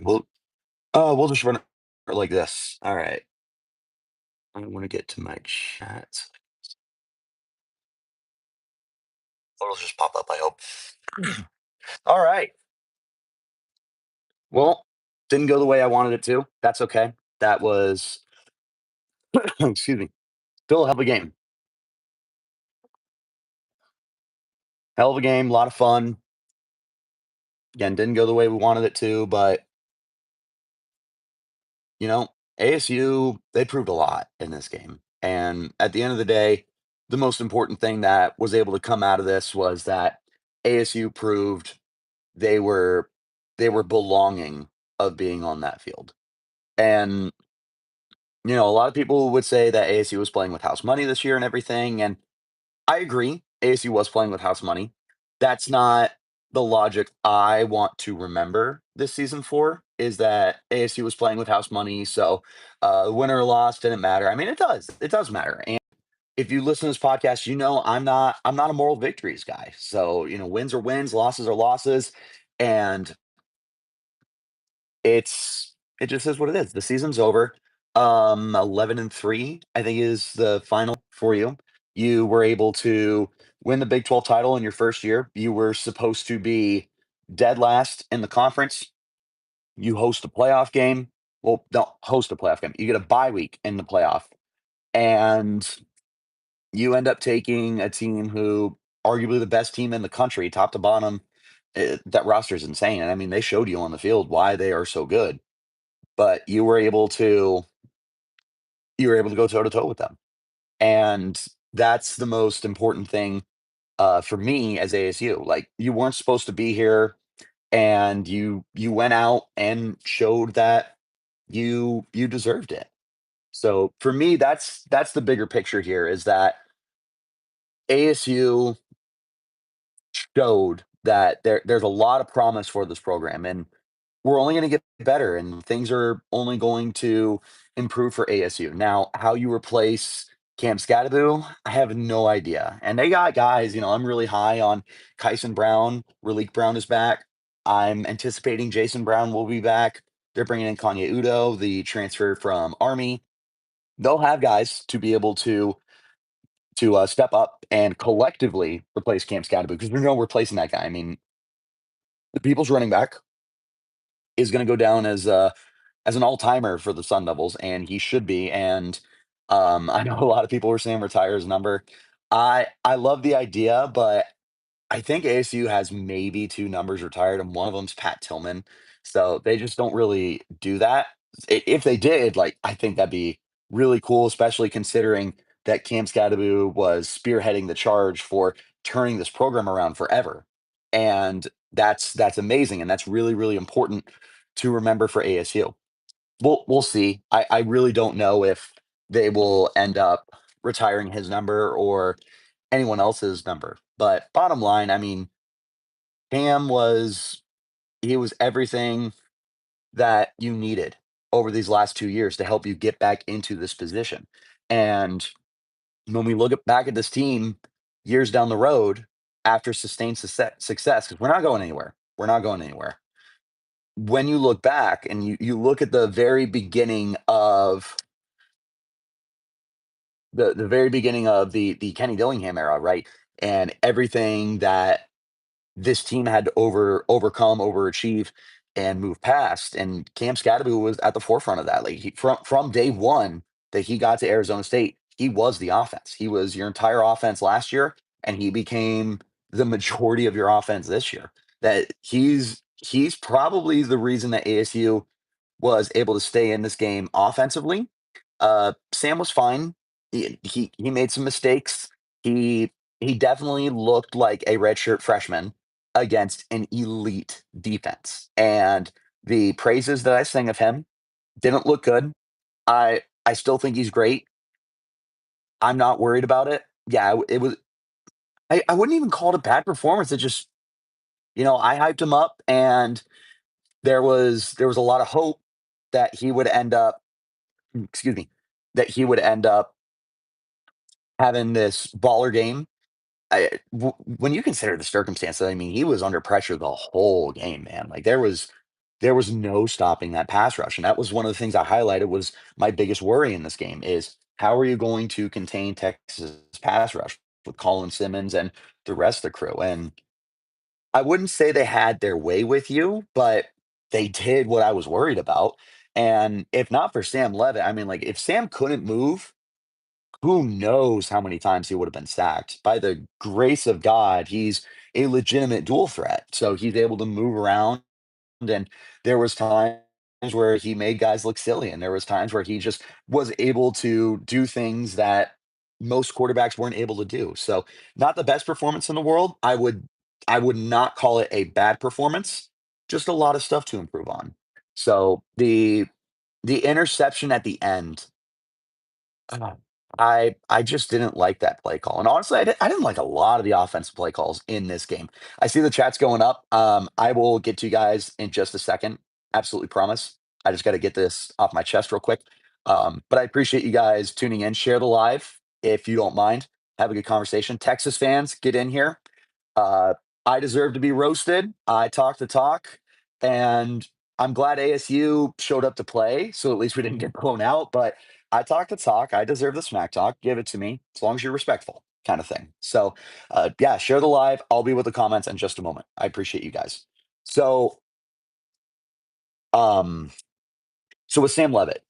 We'll we'll just run it like this. All right. I want to get to my chat. It'll just pop up, I hope. All right. Well, didn't go the way I wanted it to. That's okay. That was excuse me. Still a hell of a game. Hell of a game, a lot of fun. Again, didn't go the way we wanted it to, but you know, ASU, they proved a lot in this game. And at the end of the day, the most important thing that was able to come out of this was that ASU proved they were they were belonging of being on that field. And a lot of people would say that ASU was playing with house money this year and everything, and I agree. ASU was playing with house money. That's not the logic I want to remember this season for, is that ASU was playing with house money, so win or loss didn't matter. I mean, it does. It does matter. And if you listen to this podcast, I'm not a moral victories guy. So, wins are wins, losses are losses. And it just is what it is. The season's over. 11-3, I think, is the final for you. You were able to win the Big 12 title in your first year. You were supposed to be dead last in the conference. You host a playoff game. Well, don't host a playoff game. You get a bye week in the playoff, and you end up taking a team who arguably the best team in the country, top to bottom. That roster is insane. And I mean, they showed you on the field why they are so good, but you were able to go toe to toe with them. And that's the most important thing for me as ASU. Like, you weren't supposed to be here, and you went out and showed that you deserved it. So for me, that's the bigger picture here, is that ASU showed that there's a lot of promise for this program, and we're only going to get better, and things are only going to improve for ASU. Now, how you replace Cam Skattebo, I have no idea. And they got guys, I'm really high on Kyson Brown. Raleek Brown is back. I'm anticipating Jason Brown will be back. They're bringing in Kanye Udo, the transfer from Army. They'll have guys to be able to step up and collectively replace Cam Skattebo, because there's no replacing that guy. I mean, the people's running back is going to go down as an all-timer for the Sun Devils, and he should be. And I know a lot of people were saying retire his number. I love the idea, but I think ASU has maybe two numbers retired, and one of them's Pat Tillman. So they just don't really do that. If they did, like, I think that'd be really cool, especially considering that Cam Skattebo was spearheading the charge for turning this program around forever. And that's amazing, and that's really, really important to remember for ASU. We'll see. I really don't know if they will end up retiring his number or anyone else's number. But bottom line, I mean, Cam was he was everything that you needed over these last 2 years to help you get back into this position. And when we look back at this team years down the road after sustained success, because we're not going anywhere. We're not going anywhere. When you look back and you look at the very beginning of the Kenny Dillingham era, right? And everything that this team had to overcome, overachieve, and move past. And Cam Skattebo was at the forefront of that. Like, from day one that he got to Arizona State, he was the offense. He was your entire offense last year, and he became the majority of your offense this year. That he's probably the reason that ASU was able to stay in this game offensively. Sam was fine. He made some mistakes. He definitely looked like a redshirt freshman against an elite defense. And the praises that I sing of him didn't look good. I still think he's great. I'm not worried about it. Yeah, it was. I wouldn't even call it a bad performance. It just, I hyped him up, and there was a lot of hope that he would end up. Excuse me, that he would end up having this baller game. When you consider the circumstances, I mean, he was under pressure the whole game, man. Like, there was There was no stopping that pass rush, and that was one of the things I highlighted was my biggest worry in this game is how are you going to contain Texas pass rush with Colin Simmons and the rest of the crew? And I wouldn't say they had their way with you, but they did what I was worried about. And if not for Sam Levitt, I mean, like if Sam couldn't move, who knows how many times he would have been sacked. By the grace of God, he's a legitimate dual threat. So he's able to move around and there was times where he made guys look silly, and there was times where he just was able to do things that most quarterbacks weren't able to do. So, not the best performance in the world. I would not call it a bad performance, just a lot of stuff to improve on. So, the interception at the end, uh, I just didn't like that play call, and honestly, I didn't like a lot of the offensive play calls in this game. I see the chats going up. I will get to you guys in just a second. Absolutely promise. I just got to get this off my chest real quick. But I appreciate you guys tuning in. Share the live if you don't mind. Have a good conversation. Texas fans, get in here. Uh, I deserve to be roasted. I talk the talk, and I'm glad ASU showed up to play, so at least we didn't get blown out. But I talk the talk. I deserve the smack talk. Give it to me as long as you're respectful, kind of thing. So, yeah, share the live. I'll be with the comments in just a moment. I appreciate you guys. So, um, so with Sam Levitt,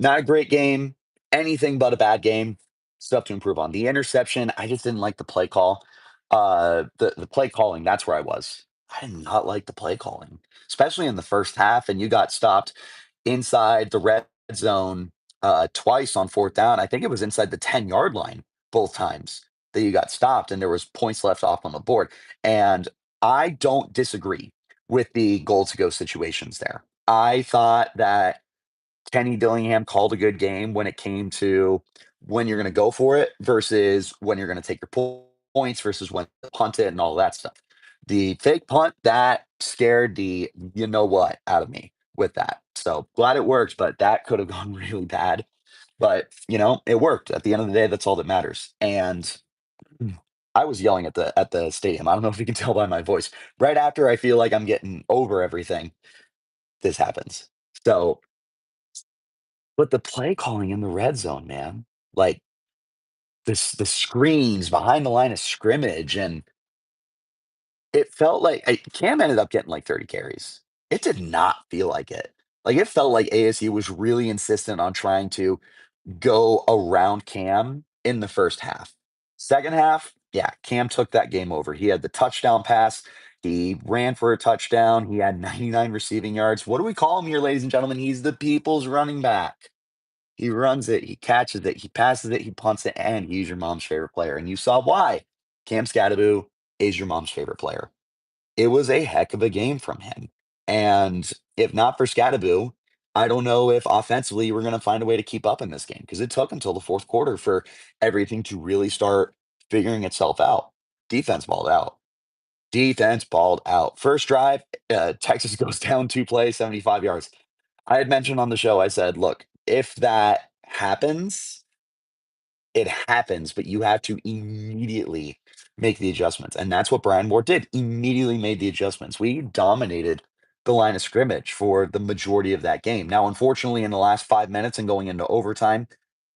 not a great game, anything but a bad game. Stuff to improve on. The interception, I just didn't like the play call. The play calling, that's where I was. I did not like the play calling, especially in the first half, and you got stopped inside the red zone twice on fourth down. I think it was inside the 10-yard line both times that you got stopped, and there was points left off on the board. And I don't disagree with the goal to go situations there. I thought that Kenny Dillingham called a good game when it came to when you're going to go for it versus when you're going to take your points versus when to punt it and all that stuff. The fake punt that scared the you know what out of me with that. So glad it worked, but that could have gone really bad. But it worked. At the end of the day, that's all that matters. And I was yelling at the stadium. I don't know if you can tell by my voice. Right after I feel like I'm getting over everything, this happens. So but the play calling in the red zone, man, like, the screens behind the line of scrimmage, and it felt like Cam ended up getting, like, 30 carries. It did not feel like it. Like, it felt like ASU was really insistent on trying to go around Cam in the first half. Second half, yeah, Cam took that game over. He had the touchdown pass. He ran for a touchdown. He had 99 receiving yards. What do we call him here, ladies and gentlemen? He's the people's running back. He runs it, he catches it, he passes it, he punts it, and he's your mom's favorite player. And you saw why. Cam Skattebo is your mom's favorite player. It was a heck of a game from him. And if not for Skattebo, I don't know if offensively we're going to find a way to keep up in this game because it took until the fourth quarter for everything to really start figuring itself out. Defense balled out. Defense balled out. First drive, Texas goes down two plays, 75 yards. I had mentioned on the show, I said, look, if that happens, it happens, but you have to immediately make the adjustments. And that's what Brian Moore did. Immediately made the adjustments. We dominated the line of scrimmage for the majority of that game. Now, unfortunately, in the last 5 minutes and going into overtime,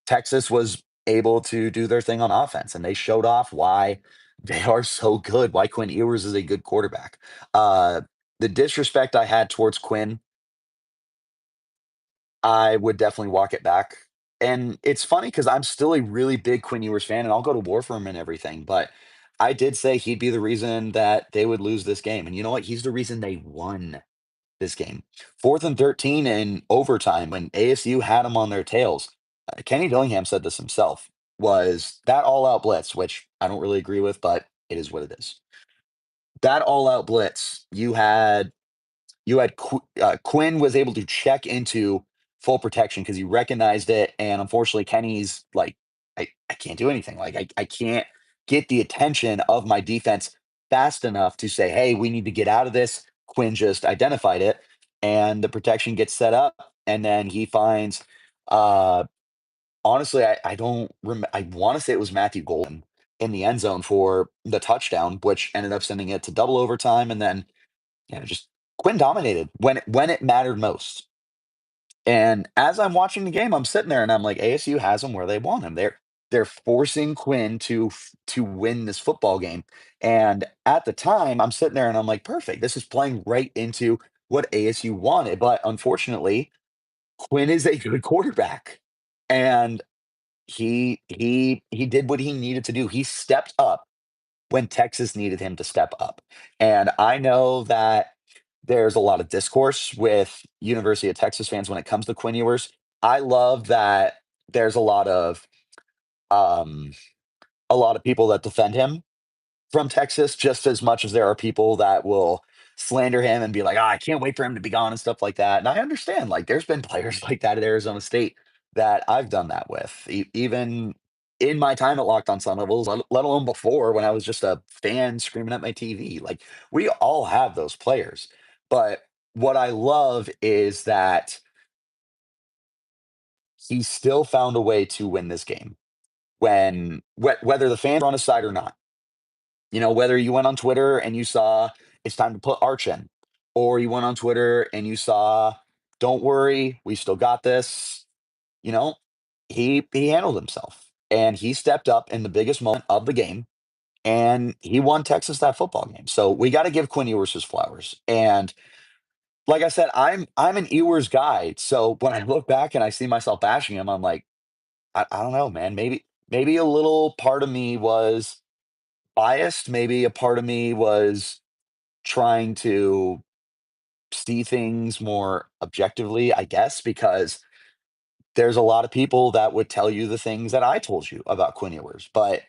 Texas was able to do their thing on offense, and they showed off why they are so good, why Quinn Ewers is a good quarterback. The disrespect I had towards Quinn, I would definitely walk it back. And it's funny because I'm still a really big Quinn Ewers fan, and I'll go to war for him and everything. But I did say he'd be the reason that they would lose this game. And you know what? He's the reason they won this game. Fourth and 13 in overtime when ASU had them on their tails. Kenny Dillingham said this himself was that all out blitz, which I don't really agree with, but it is what it is. That all out blitz, Quinn was able to check into full protection because he recognized it, and unfortunately, Kenny's like, I can't do anything. Like, I can't get the attention of my defense fast enough to say, "Hey, we need to get out of this." Quinn just identified it, and the protection gets set up, and then he finds, uh, honestly, I don't I wanna say it was Matthew Golden in the end zone for the touchdown, which ended up sending it to double overtime, and then, just Quinn dominated when it mattered most. And as I'm watching the game, I'm sitting there and I'm like, ASU has him where they want him. They're forcing Quinn to win this football game. And at the time, I'm sitting there and I'm like, perfect. This is playing right into what ASU wanted. But unfortunately, Quinn is a good quarterback. And he did what he needed to do. He stepped up when Texas needed him to step up. And I know that there's a lot of discourse with University of Texas fans when it comes to Quinn Ewers. I love that there's um, a lot of people that defend him from Texas just as much as there are people that will slander him and be like, "Oh, I can't wait for him to be gone," and stuff like that. And I understand, like, there's been players like that at Arizona State that I've done that with, even in my time at Locked On Sun Devils, let alone before when I was just a fan screaming at my TV. Like, we all have those players. But what I love is that he still found a way to win this game whether the fans are on his side or not. Whether you went on Twitter and you saw it's time to put Arch in, or you went on Twitter and you saw, don't worry, we still got this. You know, he handled himself and he stepped up in the biggest moment of the game and he won Texas that football game. So we got to give Quinn Ewers his flowers. And like I said, I'm an Ewers guy. So when I look back and I see myself bashing him, I'm like, I don't know, man. Maybe a little part of me was biased. Maybe a part of me was trying to see things more objectively, I guess, because there's a lot of people that would tell you the things that I told you about Quinn Ewers. But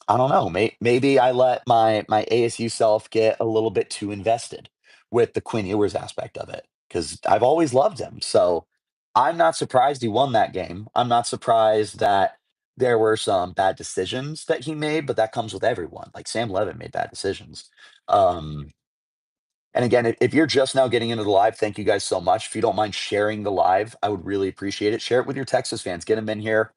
I don't know. Maybe I let my ASU self get a little bit too invested with the Quinn Ewers aspect of it because I've always loved him. So I'm not surprised he won that game. I'm not surprised that there were some bad decisions that he made, but that comes with everyone. Like Sam Levin made bad decisions. Um, and again, if you're just now getting into the live, thank you guys so much. If you don't mind sharing the live, I would really appreciate it. Share it with your Texas fans. Get them in here.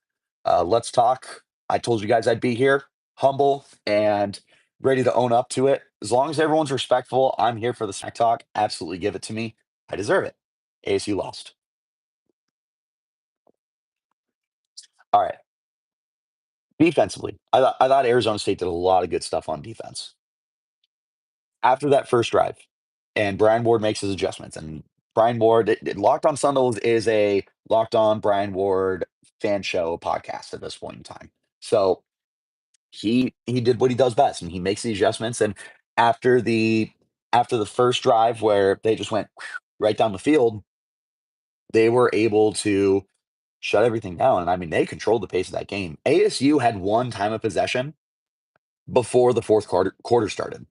Let's talk. I told you guys I'd be here, humble and ready to own up to it. As long as everyone's respectful, I'm here for the smack talk. Absolutely give it to me. I deserve it. ASU lost. All right. Defensively, I thought Arizona State did a lot of good stuff on defense. After that first drive, and Brian Ward makes his adjustments, and Brian Ward, Locked On Sun Devils is a Locked On Brian Ward fan show podcast at this point in time. So he did what he does best, and he makes the adjustments. And after the after the first drive where they just went right down the field, they were able to shut everything down. And I mean, they controlled the pace of that game. ASU had one time of possession before the fourth quarter started.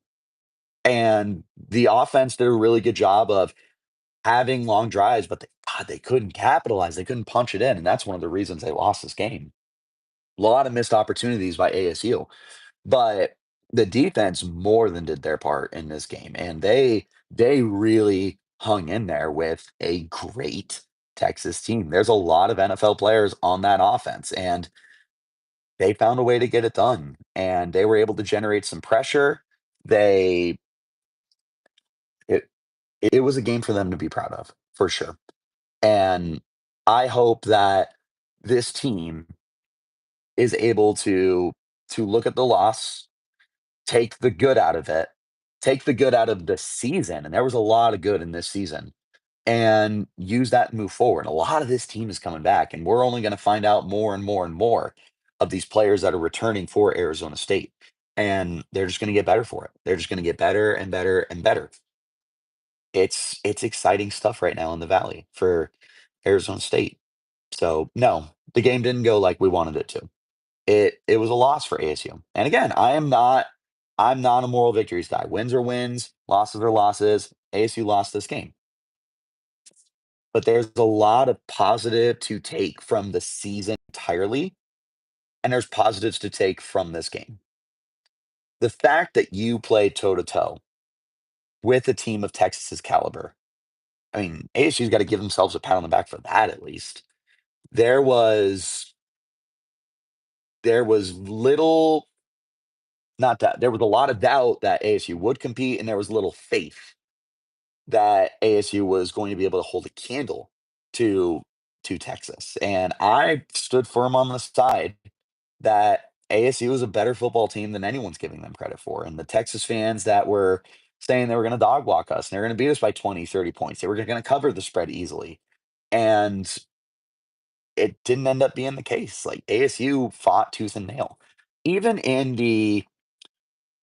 And the offense did a really good job of having long drives, but they couldn't capitalize. They couldn't punch it in, and that's one of the reasons they lost this game. A lot of missed opportunities by ASU, but the defense more than did their part in this game, and they really hung in there with a great Texas team. There's a lot of NFL players on that offense, and they found a way to get it done, and they were able to generate some pressure. They it it was a game for them to be proud of, for sure. And I hope that this team is able to look at the loss, take the good out of it, take the good out of the season, and there was a lot of good in this season, and use that to move forward. A lot of this team is coming back, and we're only gonna find out more and more and more of these players that are returning for Arizona State, and they're just gonna get better for it. They're just gonna get better and better and better. It's exciting stuff right now in the Valley for Arizona State. So, no, the game didn't go like we wanted it to. It was a loss for ASU. And again, I'm not a moral victories guy. Wins are wins, losses are losses. ASU lost this game. But there's a lot of positive to take from the season entirely, and there's positives to take from this game. The fact that you played toe to toe with a team of Texas's caliber. I mean, ASU's got to give themselves a pat on the back for that at least. There was there was little not that there was a lot of doubt that ASU would compete, and there was little faith that ASU was going to be able to hold a candle to Texas, and I stood firm on the side that ASU is a better football team than anyone's giving them credit for, and the Texas fans that were saying they were gonna dog walk us, and they were gonna beat us by 20, 30 points, they were gonna cover the spread easily, and it didn't end up being the case. Like, ASU fought tooth and nail. Even in the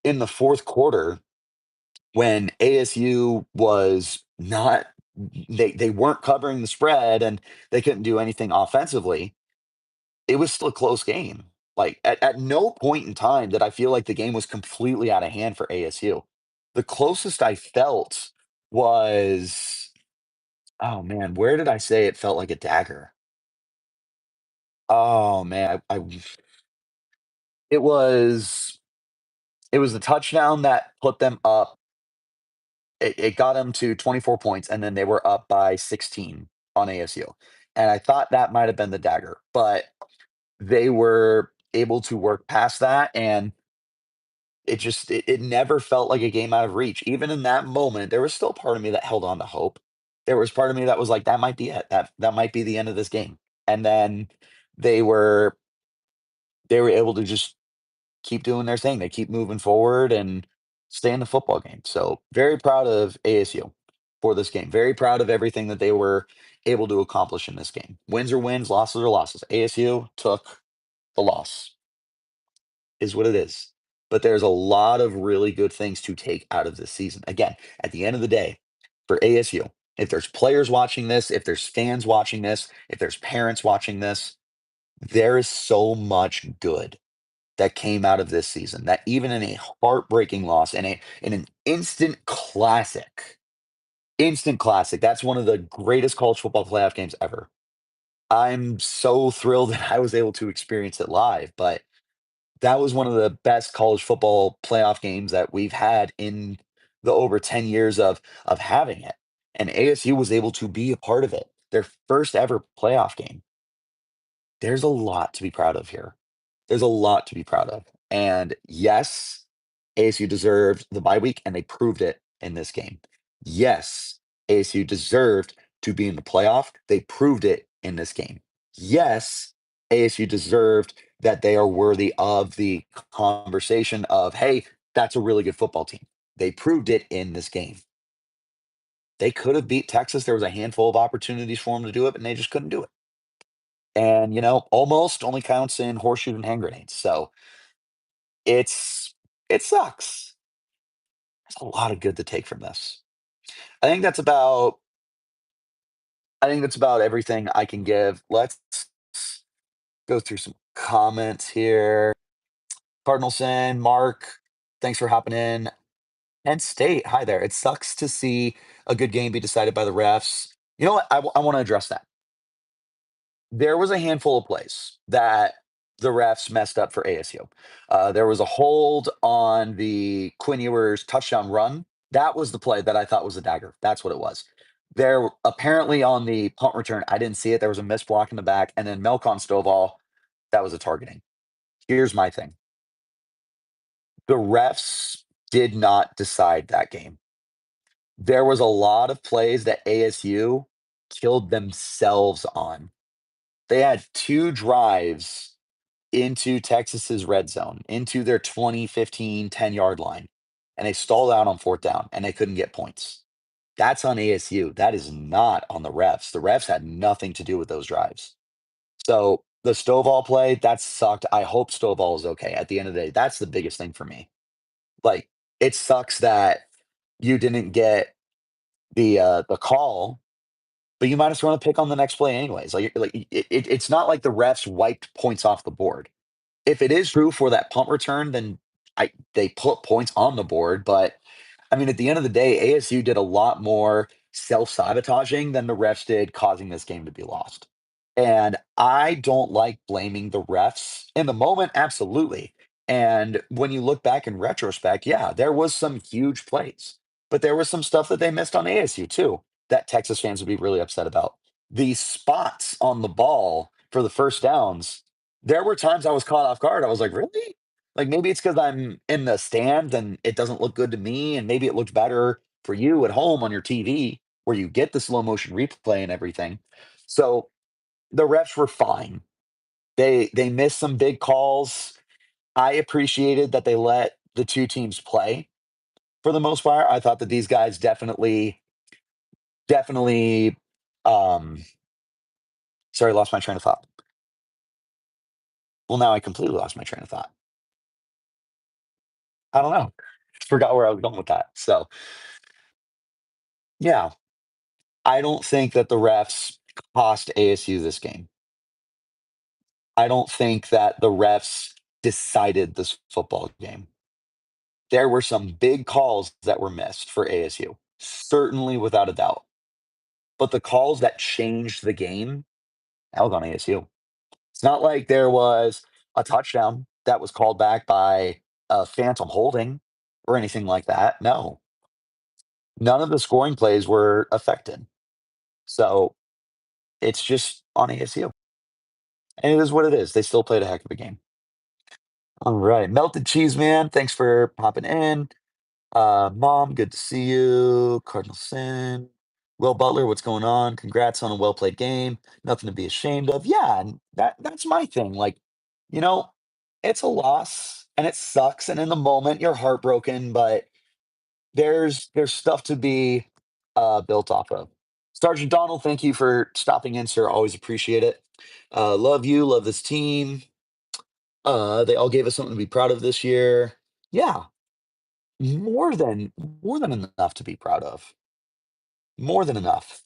4th quarter, when ASU was not they weren't covering the spread and they couldn't do anything offensively, it was still a close game. Like, at no point in time did I feel like the game was completely out of hand for ASU. The closest I felt was, oh, man, where did I say it felt like a dagger? Oh, man, I it was it was the touchdown that put them up. It got them to 24 points, and then they were up by 16 on ASU, and I thought that might have been the dagger, but they were able to work past that, and it never felt like a game out of reach. Even in that moment, there was still part of me that held on to hope. There was part of me that was like, "That might be it. That might be the end of this game." And then they were they were able to just keep doing their thing. They keep moving forward and stay in the football game. So, very proud of ASU for this game. Very proud of everything that they were able to accomplish in this game. Wins are wins, losses are losses. ASU took the loss, is what it is. But there's a lot of really good things to take out of this season. Again, at the end of the day, for ASU, if there's players watching this, if there's fans watching this, if there's parents watching this, there is so much good that came out of this season, that even in a heartbreaking loss, in an instant classic, that's one of the greatest college football playoff games ever. I'm so thrilled that I was able to experience it live, but that was one of the best college football playoff games that we've had in the over 10 years of having it, and ASU was able to be a part of it, their first ever playoff game. There's a lot to be proud of here. There's a lot to be proud of. And yes, ASU deserved the bye week, and they proved it in this game. Yes, ASU deserved to be in the playoff. They proved it in this game. Yes, ASU deserved that they are worthy of the conversation of, hey, that's a really good football team. They proved it in this game. They could have beat Texas. There was a handful of opportunities for them to do it, and they just couldn't do it. And, almost only counts in horseshoe and hand grenades. So it sucks. There's a lot of good to take from this. I think that's about I think that's about everything I can give. Let's go through some comments here. Cardinalson, Mark, thanks for hopping in. Penn State, hi there. It sucks to see a good game be decided by the refs. You know what? I want to address that. There was a handful of plays that the refs messed up for ASU. There was a hold on the Quinn Ewers touchdown run. That was the play that I thought was a dagger. That's what it was. There apparently on the punt return, I didn't see it. There was a missed block in the back, and then Melcon Stovall, that was a targeting. Here's my thing: the refs did not decide that game. There was a lot of plays that ASU killed themselves on. They had 2 drives into Texas's red zone, into their 20, 15, 10-yard line, and they stalled out on 4th down, and they couldn't get points. That's on ASU. That is not on the refs. The refs had nothing to do with those drives. So, the Stovall play, that sucked. I hope Stovall is okay. At the end of the day, that's the biggest thing for me. Like, it sucks that you didn't get the call, but you might as well pick on the next play anyways. It's not like the refs wiped points off the board. If it is true for that punt return, then they put points on the board. But I mean, at the end of the day, ASU did a lot more self-sabotaging than the refs did causing this game to be lost. And I don't like blaming the refs. In the moment, absolutely. And when you look back in retrospect, yeah, there was some huge plays, but there was some stuff that they missed on ASU too that Texas fans would be really upset about. The spots on the ball for the first downs, there were times I was caught off guard. I was like, really? Like, maybe it's because I'm in the stand and it doesn't look good to me, and maybe it looked better for you at home on your TV where you get the slow motion replay and everything. So the refs were fine. They missed some big calls. I appreciated that they let the 2 teams play for the most part. I thought that these guys definitely, um sorry, lost my train of thought. Well, now I completely lost my train of thought. I don't know. Forgot where I was going with that. So, yeah, I don't think that the refs cost ASU this game. I don't think that the refs decided this football game. There were some big calls that were missed for ASU, certainly without a doubt. But the calls that changed the game, that was on ASU. It's not like there was a touchdown that was called back by a phantom holding or anything like that. No, none of the scoring plays were affected. So it's just on ASU. And it is what it is. They still played a heck of a game. All right. Melted cheese, man. Thanks for popping in. Mom, good to see you. Cardinal Sin. Will Butler, what's going on? Congrats on a well played game. Nothing to be ashamed of. Yeah, and that's my thing. Like, you know, it's a loss and it sucks. And in the moment, you're heartbroken, but there's stuff to be built off of. Sergeant Donald, thank you for stopping in, sir. Always appreciate it. Love you, love this team. They all gave us something to be proud of this year. Yeah, more than enough to be proud of. More than enough.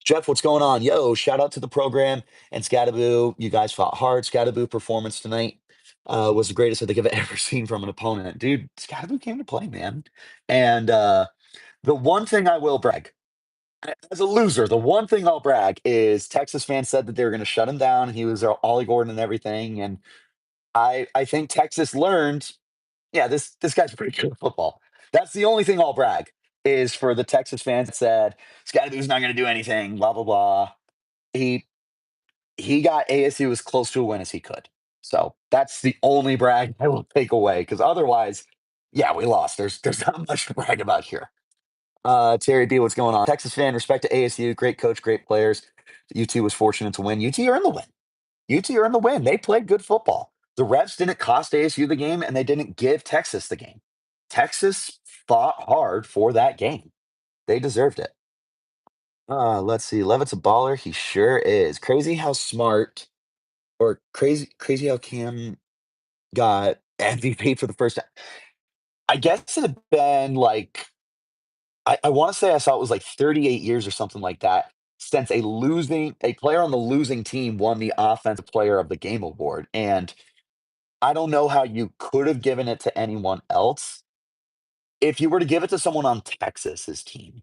Jeff, what's going on? Yo, shout out to the program and Skattebo. You guys fought hard. Skattebo performance tonight was the greatest I think I've ever seen from an opponent. Dude, Skattebo came to play, man. And the one thing I will brag, as a loser, the one thing I'll brag is Texas fans said that they were going to shut him down. He was their Ollie Gordon and everything. And I think Texas learned, yeah, this guy's pretty good at football. That's the only thing I'll brag is for the Texas fans that said Scadaboo's not going to do anything, blah blah blah. He he got ASU as close to a win as he could. So that's the only brag I will take away because otherwise, yeah, we lost. There's not much to brag about here. Terry B, what's going on? Texas fan, respect to ASU, great coach, great players. UT was fortunate to win. UT are in the win. UT are in the win. They played good football. The refs didn't cost ASU the game, and they didn't give Texas the game. Texas fought hard for that game. They deserved it. Let's see. Levitt's a baller. He sure is. Crazy how smart, or crazy how Cam got MVP for the first time. I guess it had been like I want to say I saw it was like 38 years or something like that since a player on the losing team won the offensive player of the game award. And I don't know how you could have given it to anyone else. If you were to give it to someone on Texas's team,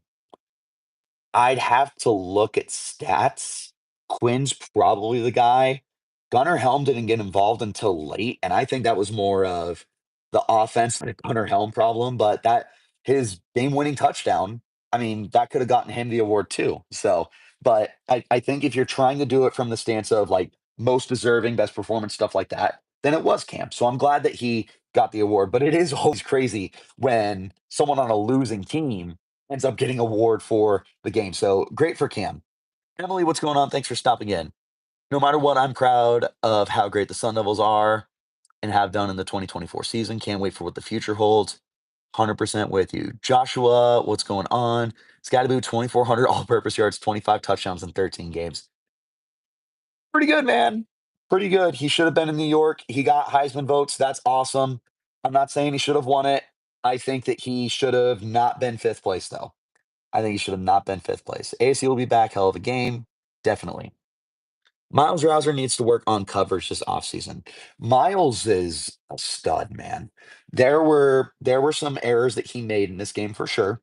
I'd have to look at stats. Quinn's probably the guy. Gunnar Helm didn't get involved until late, and I think that was more of the offense than a Gunnar Helm problem, but that his game-winning touchdown, I mean, that could have gotten him the award too. So, but I think if you're trying to do it from the stance of like most deserving, best performance, stuff like that, then it was Cam. So I'm glad that he got the award, but it is always crazy when someone on a losing team ends up getting award for the game. So great for Cam. Emily, what's going on? Thanks for stopping in. No matter what, I'm proud of how great the Sun Devils are and have done in the 2024 season. Can't wait for what the future holds. 100% with you. Joshua, what's going on? Scottaboo, 2,400 all purpose yards, 25 touchdowns in 13 games. Pretty good, man. Pretty good. He should have been in New York. He got Heisman votes. That's awesome. I'm not saying he should have won it. I think that he should have not been fifth place, though. I think he should have not been fifth place. ASU will be back. Hell of a game. Definitely. Miles Rouser needs to work on coverage this offseason. Miles is a stud, man. There were some errors that he made in this game for sure.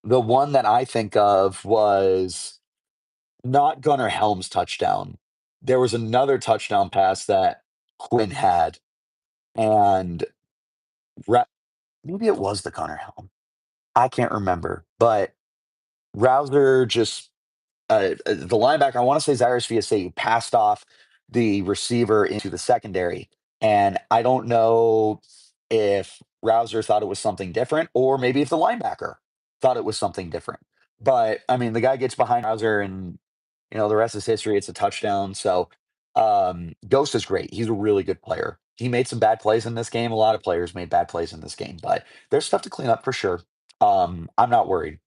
The one that I think of was not Gunnar Helm's touchdown. There was another touchdown pass that Quinn had, and Ra- maybe it was the Gunnar Helm. I can't remember, but Rouser just the linebacker, I want to say Cyrus VSA, passed off the receiver into the secondary. And I don't know if Rouser thought it was something different or maybe if the linebacker. thought it was something different. But I mean, the guy gets behind Hauser, and the rest is history. It's a touchdown. So Ghost is great. He's a really good player. He made some bad plays in this game. A lot of players made bad plays in this game, but there's stuff to clean up for sure. I'm not worried.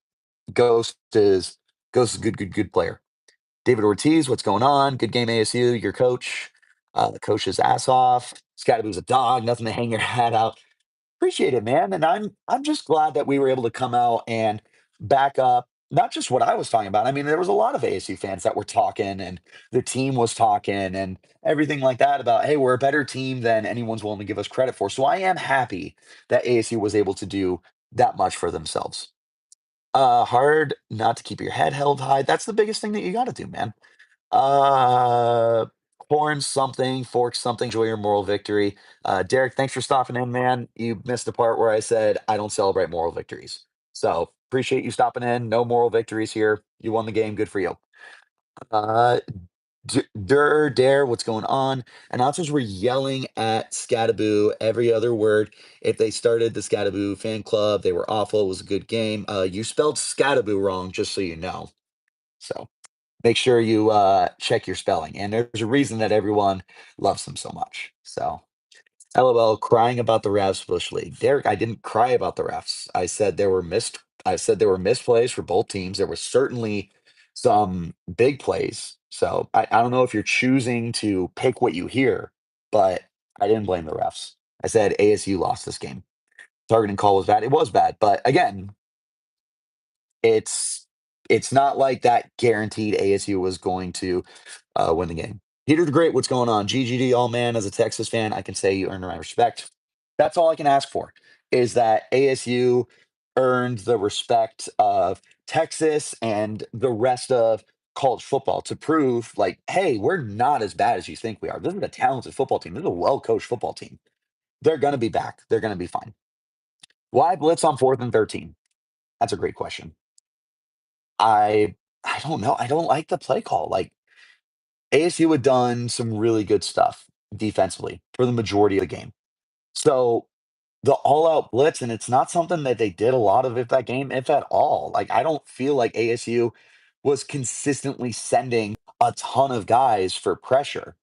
Ghost is Ghost is a good player. David Ortiz, what's going on? Good game, ASU. Your coach. The coach's ass off. Scattaboo's a dog. Nothing to hang your hat out. Appreciate it, man. And I'm just glad that we were able to come out and back up not just what I was talking about. I mean, there was a lot of ASU fans that were talking, and the team was talking and everything like that about, hey, we're a better team than anyone's willing to give us credit for. So I am happy that ASU was able to do that much for themselves. Hard not to keep your head held high. That's the biggest thing that you got to do, man. Uh, Horn something, fork something, enjoy your moral victory. Derek, thanks for stopping in, man. You missed the part where I said I don't celebrate moral victories. So appreciate you stopping in. No moral victories here. You won the game. Good for you. Uh, Dare, what's going on? Announcers were yelling at Scattaboo every other word. If they started the Scattaboo fan club, they were awful. It was a good game. You spelled Scattaboo wrong, just so you know. So make sure you check your spelling. And there's a reason that everyone loves them so much. So, LOL, crying about the refs, Bush League. Derek, I didn't cry about the refs. I said there were missed plays for both teams. There was certainly some big plays. So I don't know if you're choosing to pick what you hear, but I didn't blame the refs. I said ASU lost this game. Targeting call was bad. It was bad. But again, it's it's not like that guaranteed ASU was going to win the game. Peter the Great, what's going on? GGD, all man. As a Texas fan, I can say you earned my respect. That's all I can ask for is that ASU earned the respect of Texas and the rest of college football to prove, like, hey, we're not as bad as you think we are. This is a talented football team. This is a well coached football team. They're going to be back. They're going to be fine. Why blitz on 4th and 13? That's a great question. I I don't know. I don't like the play call. Like ASU had done some really good stuff defensively for the majority of the game. So the all out blitz, and it's not something that they did a lot of it that game, if at all. Like I don't feel like ASU was consistently sending a ton of guys for pressure,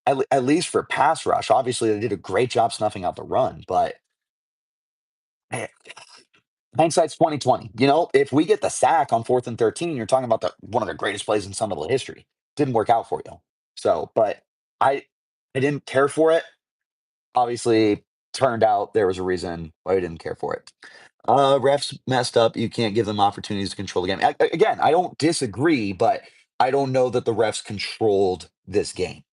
at least for pass rush. Obviously, they did a great job snuffing out the run, but eh, hindsight's 2020. If we get the sack on 4th and 13, you're talking about one of the greatest plays in Sun Devil history. Didn't work out for you. So, but I I didn't care for it. Obviously, turned out there was a reason why we didn't care for it. Refs messed up. You can't give them opportunities to control the game. Again, I don't disagree, but I don't know that the refs controlled this game.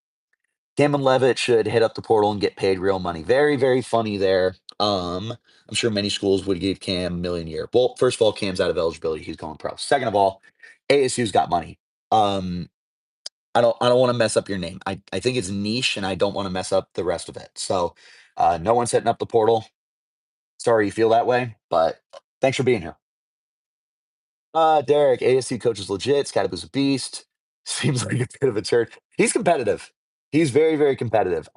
Cam and Levitt should hit up the portal and get paid real money. Very, very funny there. I'm sure many schools would give Cam a million a year. Well, first of all, Cam's out of eligibility. He's going pro. Second of all, ASU's got money. Um, I don't want to mess up your name. I think it's niche, and I don't want to mess up the rest of it. So no one's hitting up the portal. Sorry you feel that way, but thanks for being here. Derek, ASU coach is legit. Scadabo's a beast. Seems like a bit of a turd. He's competitive. He's very, very competitive.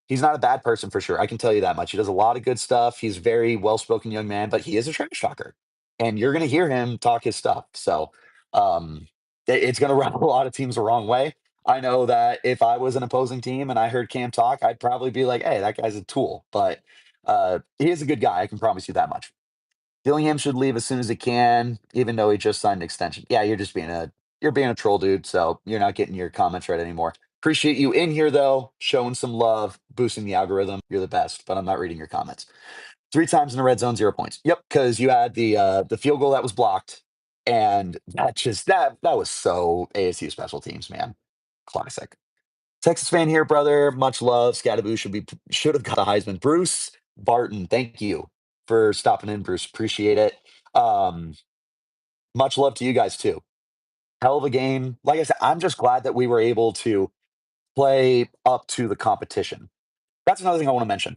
He's not a bad person for sure. I can tell you that much. He does a lot of good stuff. He's a very well spoken young man, but he is a trash talker. And you're going to hear him talk his stuff. So um, it's going to rub a lot of teams the wrong way. I know that if I was an opposing team and I heard Cam talk, I'd probably be like, hey, that guy's a tool. But he is a good guy. I can promise you that much. Dillingham should leave as soon as he can, even though he just signed an extension. Yeah, you're being a troll, dude. So you're not getting your comments right anymore. Appreciate you in here though, showing some love, boosting the algorithm. You're the best, but I'm not reading your comments. 3 times in the red zone, 0 points. Yep, because you had the field goal that was blocked, and that was so ASU special teams, man. Classic. Texas fan here, brother. Much love. Scattaboo should have got a Heisman. Bruce Barton, thank you for stopping in, Bruce. Appreciate it. Um, Much love to you guys too. Hell of a game. Like I said, I'm just glad that we were able to play up to the competition. That's another thing I want to mention.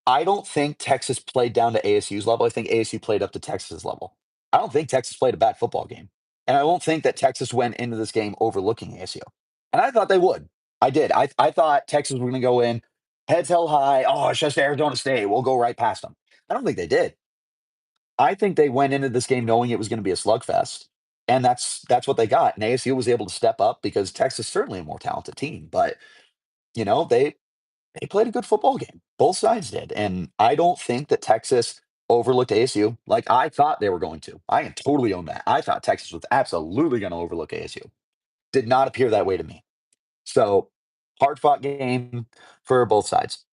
I don't think Texas played down to ASU's level. I think ASU played up to Texas's level. I don't think Texas played a bad football game. And I don't think that Texas went into this game overlooking ASU. And I thought they would. I did. I thought Texas was going to go in heads held high. Oh, it's just Arizona State. We'll go right past them. I don't think they did. I think they went into this game knowing it was gonna be a slugfest, and that's what they got, and ASU was able to step up because Texas is certainly a more talented team, but, you know, they played a good football game. Both sides did, and I don't think that Texas overlooked ASU like I thought they were going to. I can totally own that. I thought Texas was absolutely gonna overlook ASU. Did not appear that way to me. So, hard-fought game for both sides.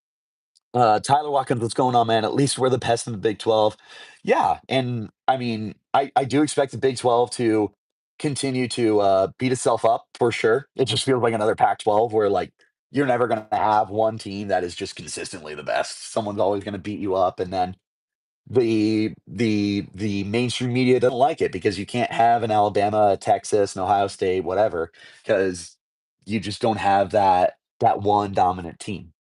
Tyler Watkins, what's going on, man? At least we're the best in the Big 12. Yeah, and I mean, I do expect the Big 12 to continue to beat itself up for sure. It just feels like another Pac-12 where like you're never going to have one team that is just consistently the best. Someone's always going to beat you up, and then the mainstream media doesn't like it because you can't have an Alabama, a Texas, an Ohio State, whatever, because you just don't have that one dominant team.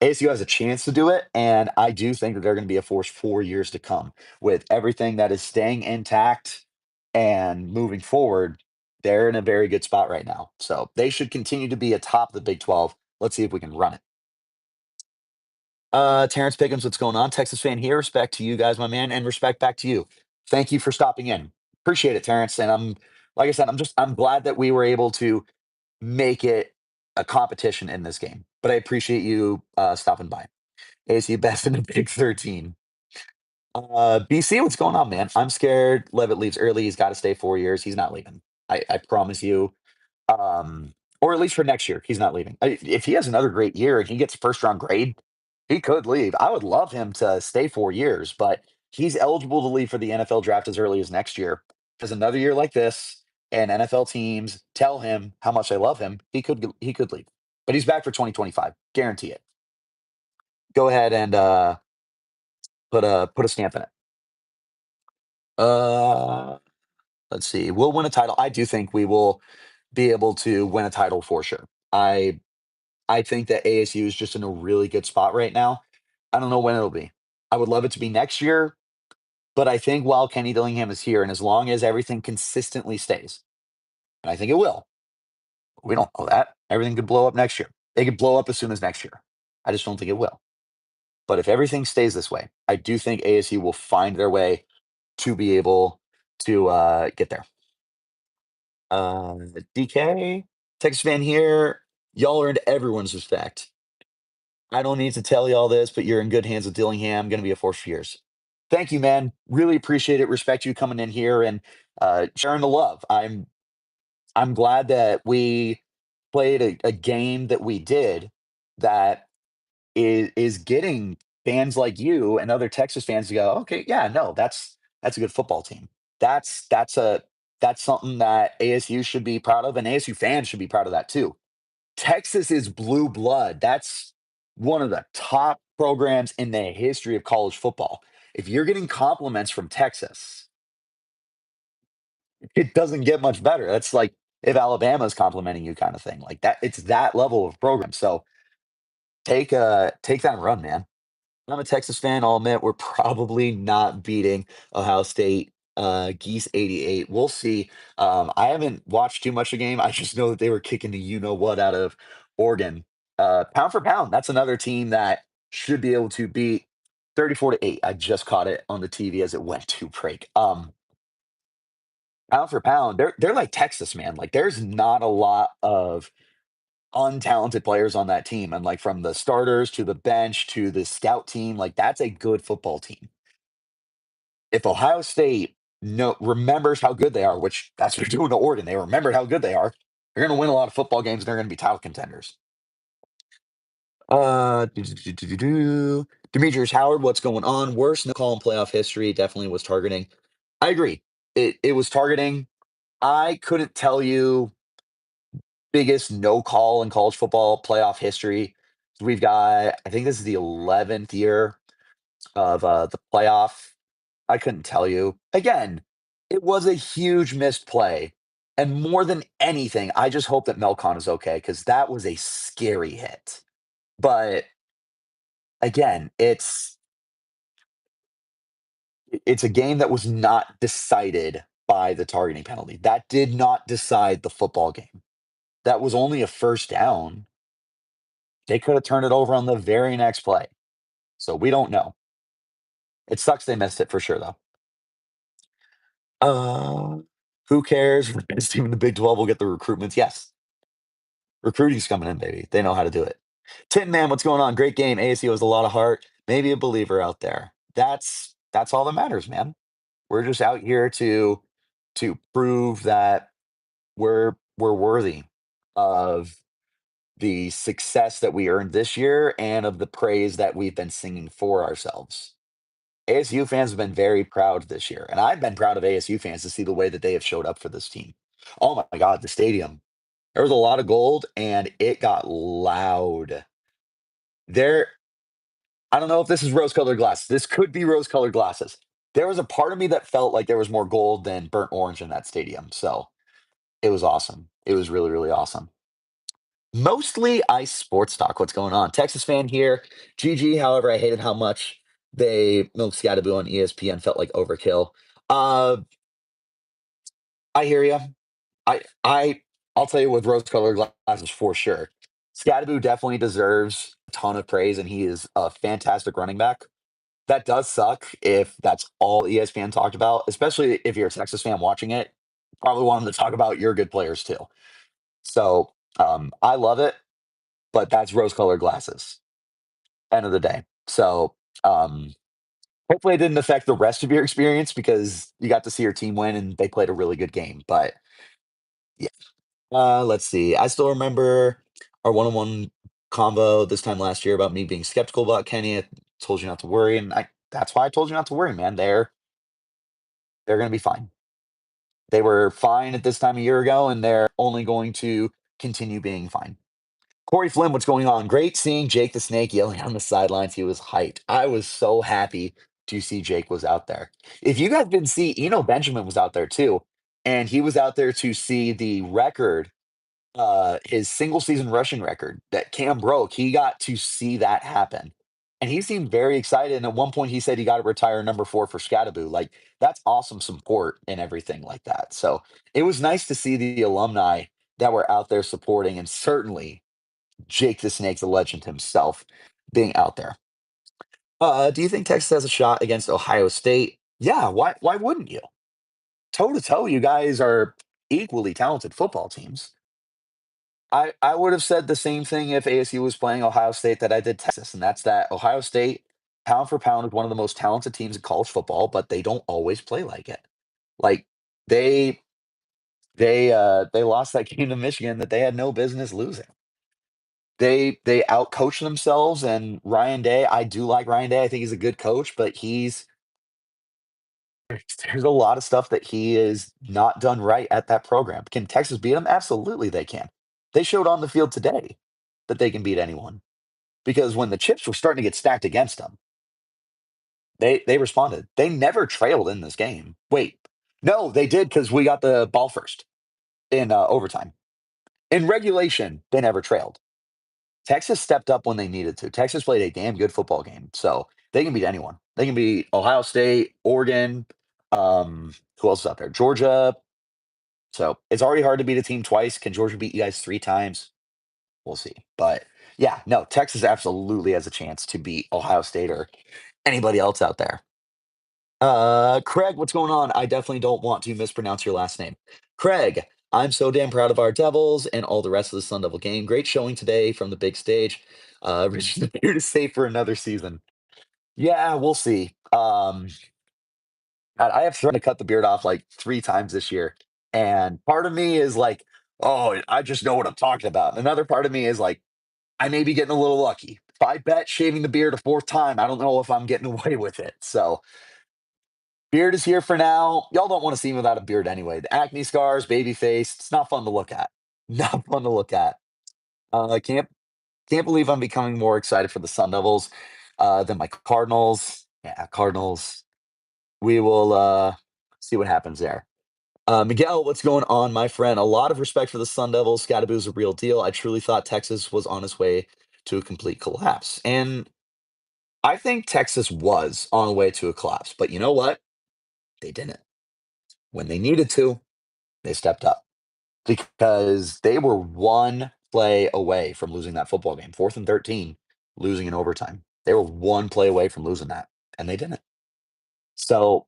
ASU has a chance to do it, and I do think that they're going to be a force for years to come. With everything that is staying intact and moving forward, they're in a very good spot right now. So they should continue to be atop the Big 12. Let's see if we can run it. Terrence Pickens, what's going on? Texas fan here. Respect to you guys, my man, and respect back to you. Thank you for stopping in. Appreciate it, Terrence. And like I said, I'm glad that we were able to make it a competition in this game. But I appreciate you stopping by. ASU best in the Big 13. BC, what's going on, man? I'm scared Levitt leaves early. He's got to stay 4 years. He's not leaving. I promise you. Or at least for next year, he's not leaving. If he has another great year and he gets a first round grade, he could leave. I would love him to stay 4 years, but he's eligible to leave for the NFL draft as early as next year. Because another year like this, and NFL teams tell him how much they love him, he could leave. But he's back for 2025. Guarantee it. Go ahead and put a stamp in it. Uh, let's see. We'll win a title. I do think we will be able to win a title for sure. I think that ASU is just in a really good spot right now. I don't know when it'll be. I would love it to be next year, but I think while Kenny Dillingham is here, and as long as everything consistently stays, and I think it will, we don't know that. Everything could blow up next year. It could blow up as soon as next year. I just don't think it will. But if everything stays this way, I do think ASU will find their way to be able to get there. Uh, DK, Texas fan here. Y'all earned everyone's respect. I don't need to tell you all this, but you're in good hands with Dillingham. Going to be a force for years. Thank you, man. Really appreciate it. Respect you coming in here and sharing the love. I'm glad that we played a game that we did that is getting fans like you and other Texas fans to go, okay, yeah, no, that's a good football team. That's something that ASU should be proud of, and ASU fans should be proud of that too. Texas is blue blood. That's one of the top programs in the history of college football. If you're getting compliments from Texas, it doesn't get much better. That's like if Alabama's complimenting you kind of thing. Like that, it's that level of program. So take that and run, man. I'm a Texas fan. I'll admit we're probably not beating Ohio State. Geese 88. We'll see. I haven't watched too much of the game. I just know that they were kicking the you know what out of Oregon. Pound for pound, that's another team that should be able to beat 34-8. I just caught it on the TV as it went to break. Pound for pound, they're like Texas, man. Like there's not a lot of untalented players on that team. And like from the starters to the bench to the scout team, like that's a good football team. If Ohio State remembers how good they are, which that's what they're doing to Oregon, they remembered how good they are. They're going to win a lot of football games. And they're going to be title contenders. Demetrius Howard, what's going on? Worst no call in playoff history. Definitely was targeting. I agree. It was targeting. I couldn't tell you biggest no call in college football playoff history. We've got, I think this is the 11th year of the playoff. I couldn't tell you. Again, it was a huge missed play. And more than anything, I just hope that Melcon is okay because that was a scary hit. But again, it's a game that was not decided by the targeting penalty. That did not decide the football game. That was only a first down. They could have turned it over on the very next play. So we don't know. It sucks they missed it for sure, though. Uh, who cares? The best team in the Big 12 will get the recruitments. Yes, recruiting's coming in, baby. They know how to do it. Tin Man, what's going on? Great game. ASU has a lot of heart. Maybe a believer out there. That's all that matters, man. We're just out here to prove that we're worthy of the success that we earned this year and of the praise that we've been singing for ourselves. ASU fans have been very proud this year, and I've been proud of ASU fans to see the way that they have showed up for this team. Oh my God, the stadium. There was a lot of gold and it got loud. There, I don't know if this is rose colored glasses. This could be rose colored glasses. There was a part of me that felt like there was more gold than burnt orange in that stadium. So it was awesome. It was really, really awesome. Mostly ice sports talk. What's going on? Texas fan here. GG. However, I hated how much they milked Scattaboo on ESPN. Felt like overkill. Uh, I hear you. I'll tell you with rose-colored glasses for sure. Scattaboo definitely deserves a ton of praise, and he is a fantastic running back. That does suck if that's all ESPN talked about, especially if you're a Texas fan watching it. Probably want them to talk about your good players too. So I love it, but that's rose-colored glasses. End of the day. So um, hopefully it didn't affect the rest of your experience because you got to see your team win and they played a really good game. But yeah. Let's see. I still remember our one-on-one combo this time last year about me being skeptical about Kenny. I told you not to worry, and that's why I told you not to worry, man. They're gonna be fine. They were fine at this time a year ago, and they're only going to continue being fine. Corey Flynn, what's going on? Great seeing Jake the Snake yelling on the sidelines. He was hyped. I was so happy to see Jake was out there. If you guys didn't see, Benjamin was out there too, and he was out there to see the record his single season rushing record that Cam broke. He got to see that happen. And he seemed very excited. And at one point he said he got to retire number 4 for Scattaboo. Like that's awesome support and everything like that. So it was nice to see the alumni that were out there supporting, and certainly Jake the Snake, the legend himself, being out there. Do you think Texas has a shot against Ohio State? Yeah, why wouldn't you? Toe to toe, you guys are equally talented football teams. I would have said the same thing if ASU was playing Ohio State that I did Texas, and that's that Ohio State, pound for pound, is one of the most talented teams in college football, but they don't always play like it. Like they they lost that game to Michigan that they had no business losing. They outcoached themselves, and Ryan Day, I do like Ryan Day. I think he's a good coach, but there's a lot of stuff that he is not done right at that program. Can Texas beat them? Absolutely, they can. They showed on the field today that they can beat anyone. Because when the chips were starting to get stacked against them, they responded. They never trailed in this game. Wait, no, they did because we got the ball first in overtime. In regulation, they never trailed. Texas stepped up when they needed to. Texas played a damn good football game, so they can beat anyone. They can beat Ohio State, Oregon. Who else is out there? Georgia. So it's already hard to beat a team twice. Can Georgia beat you guys 3 times? We'll see. But yeah, no, Texas absolutely has a chance to beat Ohio State or anybody else out there. Craig, what's going on? I definitely don't want to mispronounce your last name. Craig, I'm so damn proud of our Devils and all the rest of the Sun Devil game. Great showing today from the big stage. Richard's here to stay for another season. Yeah, we'll see. I have threatened to cut the beard off like 3 times this year. And part of me is like, oh, I just know what I'm talking about. Another part of me is like, I may be getting a little lucky. If I bet shaving the beard a 4th time, I don't know if I'm getting away with it. So beard is here for now. Y'all don't want to see me without a beard anyway. The acne scars, baby face, it's not fun to look at. Not fun to look at. I can't believe I'm becoming more excited for the Sun Devils than my Cardinals. Yeah, Cardinals. We will see what happens there. Miguel, what's going on, my friend? A lot of respect for the Sun Devils. Scattaboo's a real deal. I truly thought Texas was on its way to a complete collapse. And I think Texas was on the way to a collapse. But you know what? They didn't. When they needed to, they stepped up because they were one play away from losing that football game. 4th and 13, losing in overtime. They were one play away from losing that, and they didn't. So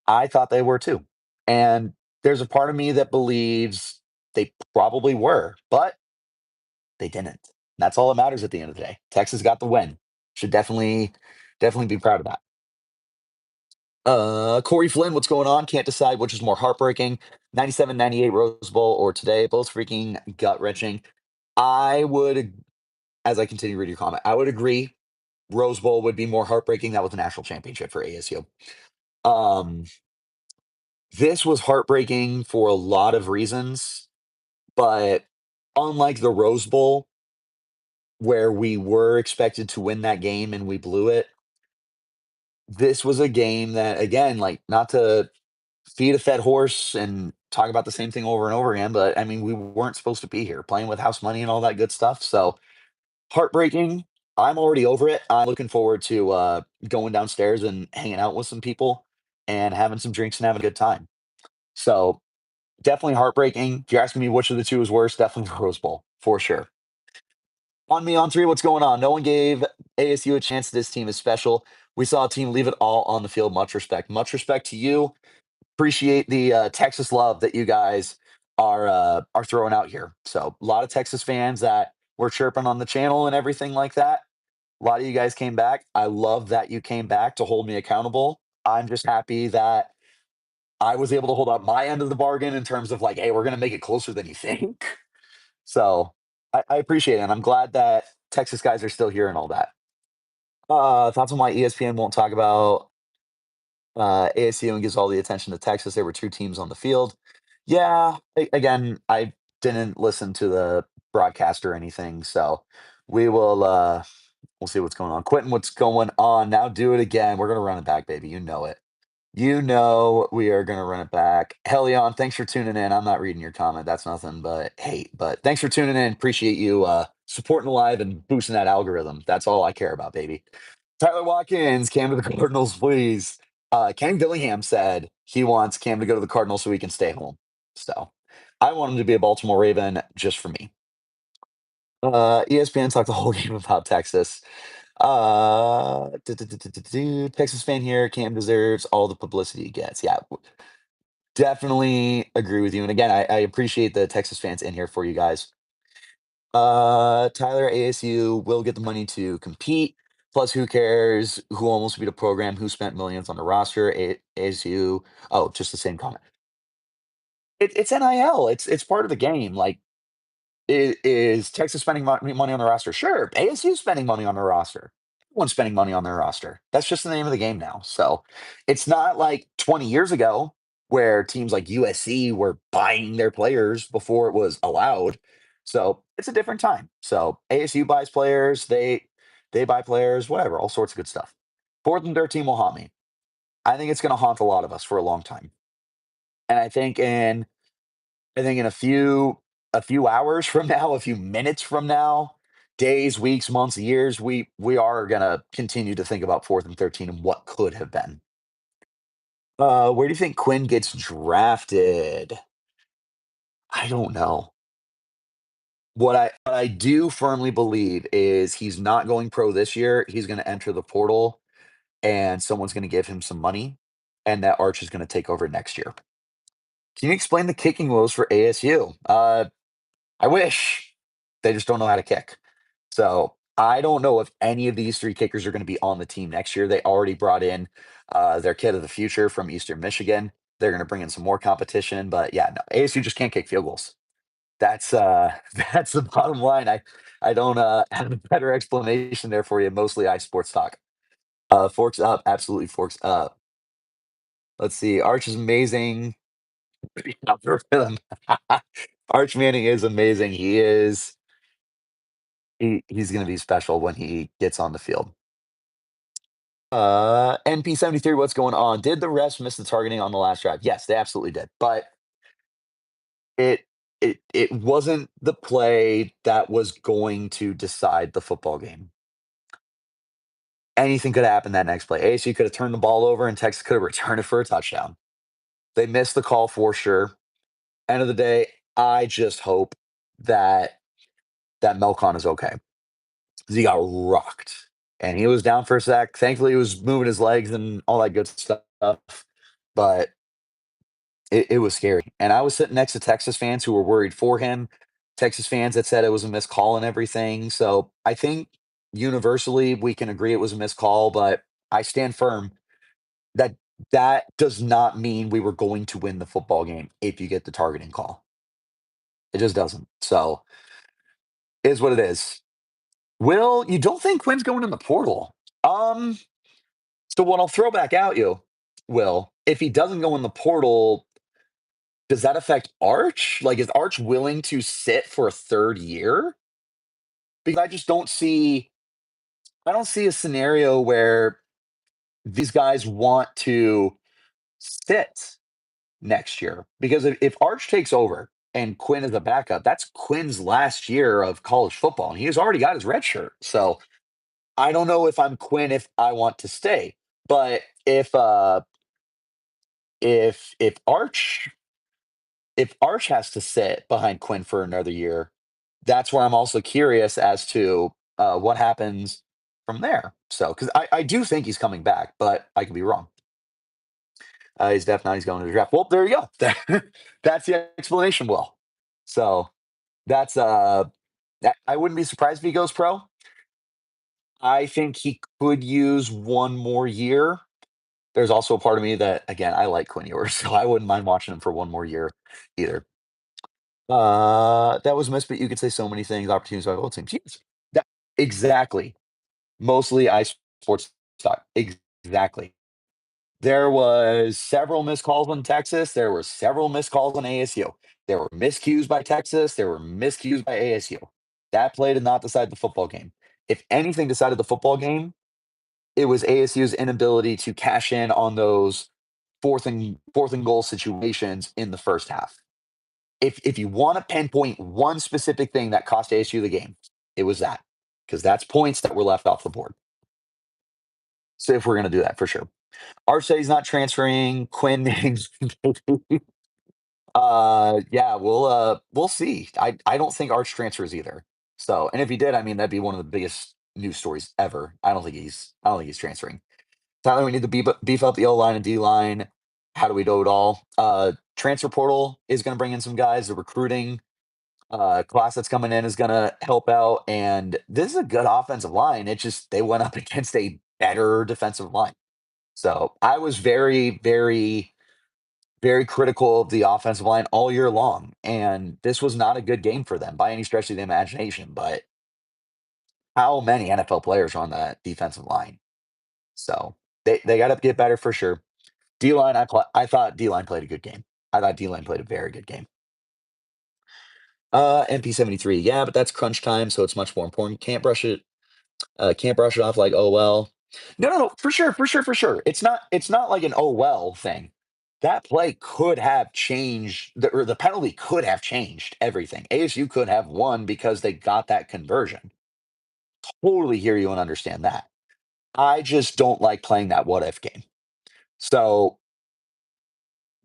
I thought they were too. And there's a part of me that believes they probably were, but they didn't. That's all that matters at the end of the day. Texas got the win. Should definitely be proud of that. Corey Flynn, what's going on? Can't decide which is more heartbreaking. 97, 98 Rose Bowl or today, both freaking gut wrenching. I would, as I continue to read your comment, I would agree. Rose Bowl would be more heartbreaking. That was the national championship for ASU. Um, this was heartbreaking for a lot of reasons, but unlike the Rose Bowl, where we were expected to win that game and we blew it, this was a game that, again, like, not to feed a fed horse and talk about the same thing over and over again, but I mean, we weren't supposed to be here playing with house money and all that good stuff. So heartbreaking. I'm already over it. I'm looking forward to going downstairs and hanging out with some people and having some drinks and having a good time. So definitely heartbreaking. If you're asking me which of the two is worse, definitely the Rose Bowl for sure. On me on three, what's going on? No one gave ASU a chance. This team is special. We saw a team leave it all on the field. Much respect. Much respect to you. Appreciate the Texas love that you guys are throwing out here. So a lot of Texas fans that were chirping on the channel and everything like that. A lot of you guys came back. I love that you came back to hold me accountable. I'm just happy that I was able to hold up my end of the bargain in terms of like, hey, we're going to make it closer than you think. So I appreciate it. And I'm glad that Texas guys are still here and all that. Thoughts on why ESPN won't talk about ASU and gives all the attention to Texas. There were two teams on the field. Yeah, again, I didn't listen to the broadcast or anything, so we will. We'll see what's going on. Quentin, what's going on? Now do it again. We're gonna run it back, baby. You know it. You know we are gonna run it back. Helion, thanks for tuning in. I'm not reading your comment. That's nothing but hate. But thanks for tuning in. Appreciate you supporting the live and boosting that algorithm. That's all I care about, baby. Tyler Watkins, Cam to the Cardinals, please. Kenny Dillingham said he wants Cam to go to the Cardinals so he can stay home. So I want him to be a Baltimore Raven just for me. ESPN talked the whole game about Texas. Texas fan here. Cam deserves all the publicity he gets. Yeah, definitely agree with you. And again, I appreciate the Texas fans in here for you guys. Tyler, ASU will get the money to compete. Plus, who cares who almost beat a program who spent millions on the roster? ASU. Oh, just the same comment. It's NIL. It's part of the game. Like, is Texas spending money on the roster? Sure. ASU spending money on the roster. Everyone's spending money on their roster. That's just the name of the game now. So it's not like 20 years ago where teams like USC were buying their players before it was allowed. So it's a different time. So ASU buys players, they buy players, whatever, all sorts of good stuff. Fourth and 13 will haunt me. I think it's going to haunt a lot of us for a long time. And I think in a few hours from now, a few minutes from now, days, weeks, months, years, we are gonna continue to think about 4th and 13 and what could have been. Where do you think Quinn gets drafted? I don't know. What I do firmly believe is he's not going pro this year. He's gonna enter the portal and someone's gonna give him some money, and that Arch is gonna take over next year. Can you explain the kicking woes for ASU? I wish. They just don't know how to kick. So I don't know if any of these three kickers are going to be on the team next year. They already brought in their kid of the future from Eastern Michigan. They're going to bring in some more competition, but yeah, no, ASU just can't kick field goals. That's that's the bottom line. I don't have a better explanation there for you. Mostly I sports talk. Forks up, absolutely forks up. Let's see. Arch is amazing. Arch Manning is amazing. He's going to be special when he gets on the field. NP73, what's going on? Did the refs miss the targeting on the last drive? Yes, they absolutely did. But it it wasn't the play that was going to decide the football game. Anything could happen that next play. ASU could have turned the ball over and Texas could have returned it for a touchdown. They missed the call for sure. End of the day, I just hope that Melcon is okay. 'Cause he got rocked. And he was down for a sec. Thankfully, he was moving his legs and all that good stuff. but it was scary. And I was sitting next to Texas fans who were worried for him, Texas fans that said it was a missed call and everything. So I think universally we can agree it was a missed call, but I stand firm that that does not mean we were going to win the football game if you get the targeting call. It just doesn't. So is what it is. Will, you don't think Quinn's going in the portal? Um, so what I'll throw back at you, Will, if he doesn't go in the portal, does that affect Arch? Like, is Arch willing to sit for a third year? Because I don't see a scenario where these guys want to sit next year. Because if Arch takes over and Quinn is a backup, that's Quinn's last year of college football. And he's already got his red shirt. So I don't know if I'm Quinn if I want to stay. But if Arch has to sit behind Quinn for another year, that's where I'm also curious as to what happens from there. So, because I do think he's coming back, but I could be wrong. He's definitely he's going to the draft. Well, there you go. That's the explanation. Will. So that's I wouldn't be surprised if he goes pro. I think he could use one more year. There's also a part of me that, again, I like Quinn Ewers, so I wouldn't mind watching him for one more year either. That was missed, but you could say so many things, opportunities by both teams. Yes. That exactly. Mostly I sports talk. Exactly. There was several missed calls on Texas. There were several missed calls on ASU. There were miscues by Texas. There were miscues by ASU. That play did not decide the football game. If anything decided the football game, it was ASU's inability to cash in on those fourth and goal situations in the first half. If you want to pinpoint one specific thing that cost ASU the game, it was that, because that's points that were left off the board. So if we're going to do that for sure, Arch said he's not transferring. Quinn, yeah, we'll see. I don't think Arch transfers either. So, and if he did, I mean that'd be one of the biggest news stories ever. I don't think he's transferring. Tyler, we need to beef up the O line and D line. How do we do it all? Transfer portal is going to bring in some guys. The recruiting class that's coming in is going to help out. And this is a good offensive line. It just, they went up against a better defensive line. So I was very, very, very critical of the offensive line all year long. And this was not a good game for them by any stretch of the imagination. But how many NFL players are on that defensive line? So they got to get better for sure. D line, I thought D line played a good game. I thought D line played a very good game. MP73, yeah, but that's crunch time, so it's much more important. Can't brush it off like, oh well. No, no, no, for sure, for sure, for sure. It's not like an oh well thing. That play could have changed or the penalty could have changed everything. ASU could have won because they got that conversion. Totally hear you and understand that. I just don't like playing that what if game. So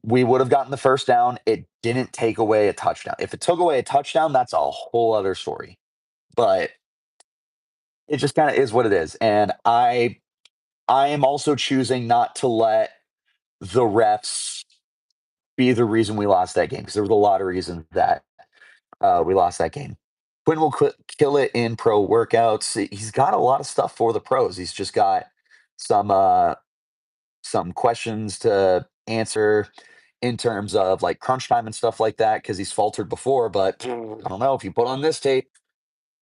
we would have gotten the first down. It didn't take away a touchdown. If it took away a touchdown, that's a whole other story. But it just kind of is what it is. And I am also choosing not to let the refs be the reason we lost that game because there was a lot of reasons that we lost that game. Quinn will kill it in pro workouts. He's got a lot of stuff for the pros. He's just got some some questions to answer in terms of like crunch time and stuff like that because he's faltered before. But I don't know if you put on this tape,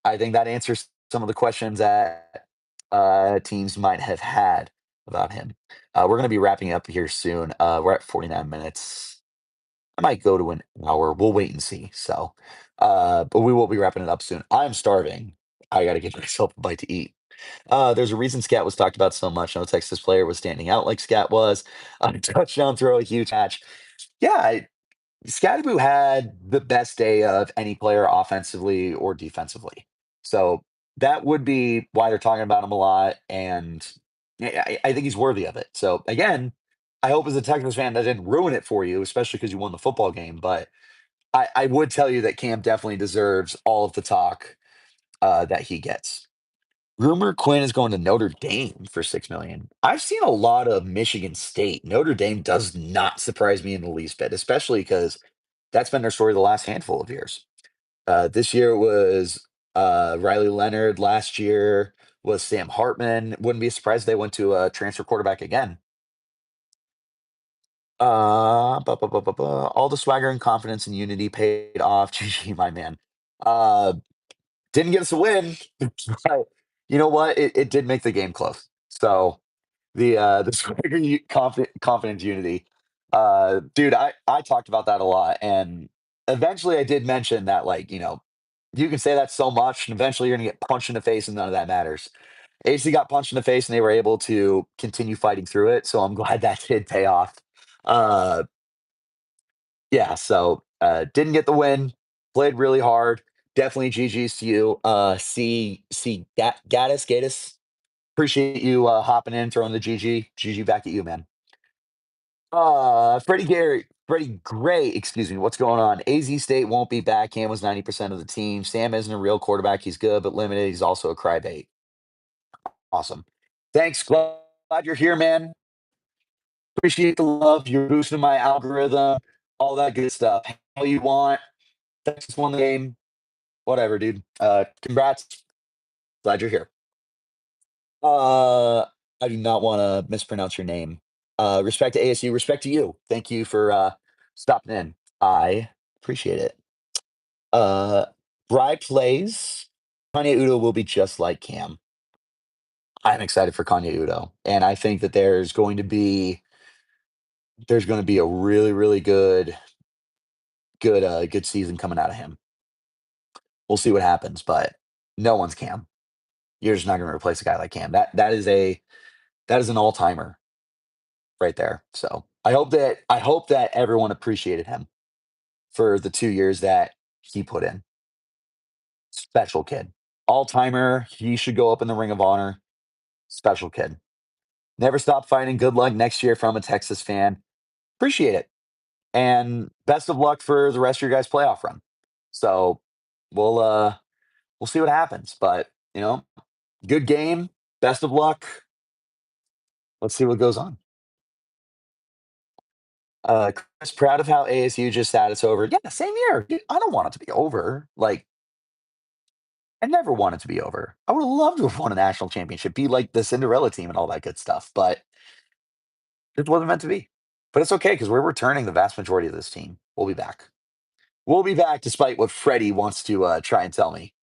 I think that answers some of the questions that teams might have had about him. We're going to be wrapping up here soon. We're at 49 minutes. I might go to an hour. We'll wait and see. So, but we will be wrapping it up soon. I'm starving. I got to give myself a bite to eat. There's a reason Scat was talked about so much. No Texas player was standing out like Scat was. Touchdown throw, a huge catch. Yeah, Skattebo had the best day of any player offensively or defensively. So that would be why they're talking about him a lot. And I think he's worthy of it. So again, I hope as a Texas fan that didn't ruin it for you, especially because you won the football game. But I would tell you that Cam definitely deserves all of the talk that he gets. Rumor Quinn is going to Notre Dame for 6 million. I've seen a lot of Michigan State. Notre Dame does not surprise me in the least bit, especially because that's been their story the last handful of years. This year was Riley Leonard. Last year was Sam Hartman. Wouldn't be surprised if they went to a transfer quarterback again. All the swagger and confidence and unity paid off. GG, my man. Uh, didn't get us a win, but you know what? It did make the game close. So the swagger, confidence, unity. Dude, I talked about that a lot, and eventually I did mention that, like, you can say that so much, and eventually you're gonna get punched in the face, and none of that matters. AC got punched in the face, and they were able to continue fighting through it. So I'm glad that did pay off. Uh, yeah, so didn't get the win, played really hard. Definitely GG's to you. Gaddis. Appreciate you hopping in, throwing the GG. GG back at you, man. Freddie Gray, excuse me. What's going on? AZ State won't be back. Cam was 90% of the team. Sam isn't a real quarterback. He's good, but limited. He's also a crybaby. Awesome. Thanks. Glad you're here, man. Appreciate the love. You're boosting my algorithm, all that good stuff. All you want. Texas won the game. Whatever, dude. Congrats. Glad you're here. I do not want to mispronounce your name. Respect to ASU. Respect to you. Thank you for stopping in. I appreciate it. Bry plays. Kanye Udo will be just like Cam. I'm excited for Kanye Udo, and I think that there's going to be a really really good season coming out of him. We'll see what happens, but no one's Cam. You're just not going to replace a guy like Cam. That is an all timer right there. So I hope that everyone appreciated him for the 2 years that he put in. Special kid, all timer. He should go up in the Ring of Honor. Special kid. Never stop fighting. Good luck next year from a Texas fan. Appreciate it. And best of luck for the rest of your guys' playoff run. So we'll see what happens. But good game. Best of luck. Let's see what goes on. Chris, proud of how ASU just sat us over. Yeah, same here. Dude, I don't want it to be over. Like, I never want it to be over. I would love to have won a national championship, be like the Cinderella team and all that good stuff, but it wasn't meant to be. But it's okay because we're returning the vast majority of this team. We'll be back. We'll be back despite what Freddie wants to try and tell me.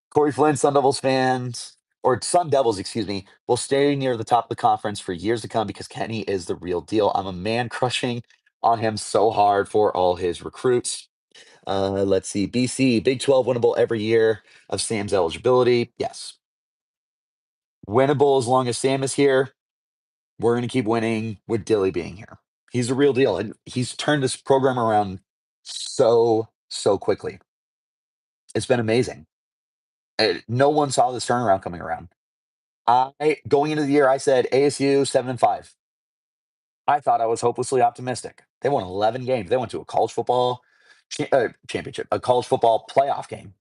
Corey Flynn, Sun Devils fans, or Sun Devils, excuse me, will stay near the top of the conference for years to come because Kenny is the real deal. I'm a man crushing on him so hard for all his recruits. Let's see. BC, Big 12 winnable every year of Sam's eligibility. Yes. Winnable as long as Sam is here. We're going to keep winning with Dilly being here. He's a real deal. And he's turned this program around so quickly. It's been amazing. No one saw this turnaround coming around. Going into the year, I said ASU 7-5. I thought I was hopelessly optimistic. They won 11 games. They went to a college football championship, a college football playoff game.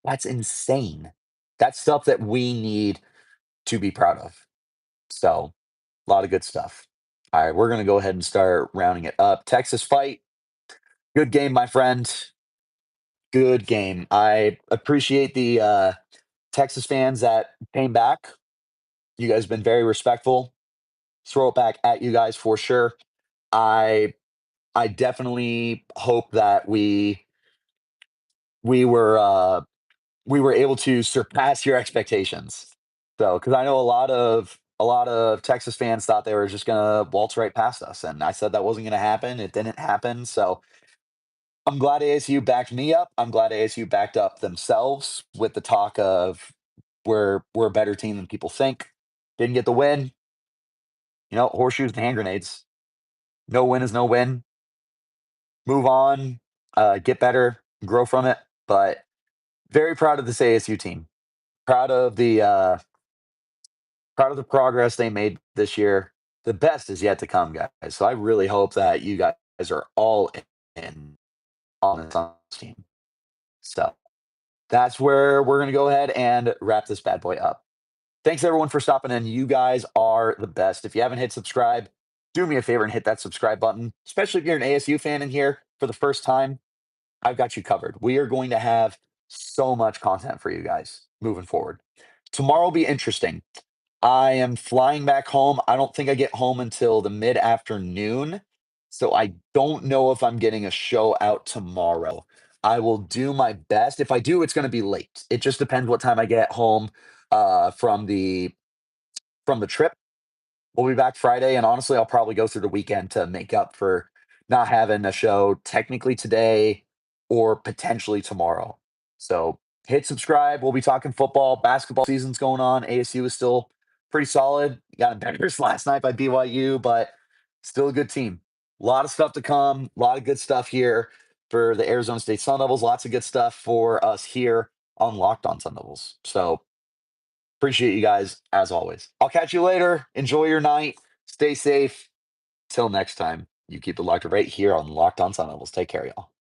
That's insane. That's stuff that we need to be proud of. So, a lot of good stuff. All right, we're going to go ahead and start rounding it up. Texas fight. Good game, my friend. Good game. I appreciate the Texas fans that came back. You guys have been very respectful. Throw it back at you guys for sure. I I definitely hope that we were we were able to surpass your expectations. So, because I know a lot of Texas fans thought they were just gonna waltz right past us, and I said that wasn't gonna happen. It didn't happen. So I'm glad ASU backed me up. I'm glad ASU backed up themselves with the talk of we're a better team than people think. Didn't get the win. Horseshoes and hand grenades. No win is no win. Move on, get better, grow from it. But very proud of this ASU team. Proud of the progress they made this year. The best is yet to come, guys. So I really hope that you guys are all in on this team. So that's where we're going to go ahead and wrap this bad boy up. Thanks everyone for stopping in. You guys are the best. If you haven't hit subscribe, do me a favor and hit that subscribe button, especially if you're an ASU fan in here for the first time. I've got you covered. We are going to have so much content for you guys moving forward. Tomorrow will be interesting. I am flying back home. I don't think I get home until the mid afternoon. So I don't know if I'm getting a show out tomorrow. I will do my best. If I do, it's going to be late. It just depends what time I get home from the trip. We'll be back Friday, and honestly, I'll probably go through the weekend to make up for not having a show technically today or potentially tomorrow. So hit subscribe. We'll be talking football. Basketball season's going on. ASU is still pretty solid. Got embarrassed last night by BYU, but still a good team. A lot of stuff to come. A lot of good stuff here for the Arizona State Sun Devils. Lots of good stuff for us here on Locked On Sun Devils. So appreciate you guys as always. I'll catch you later. Enjoy your night. Stay safe. Till next time, you keep it locked right here on Locked On Sun Devils. Take care, y'all.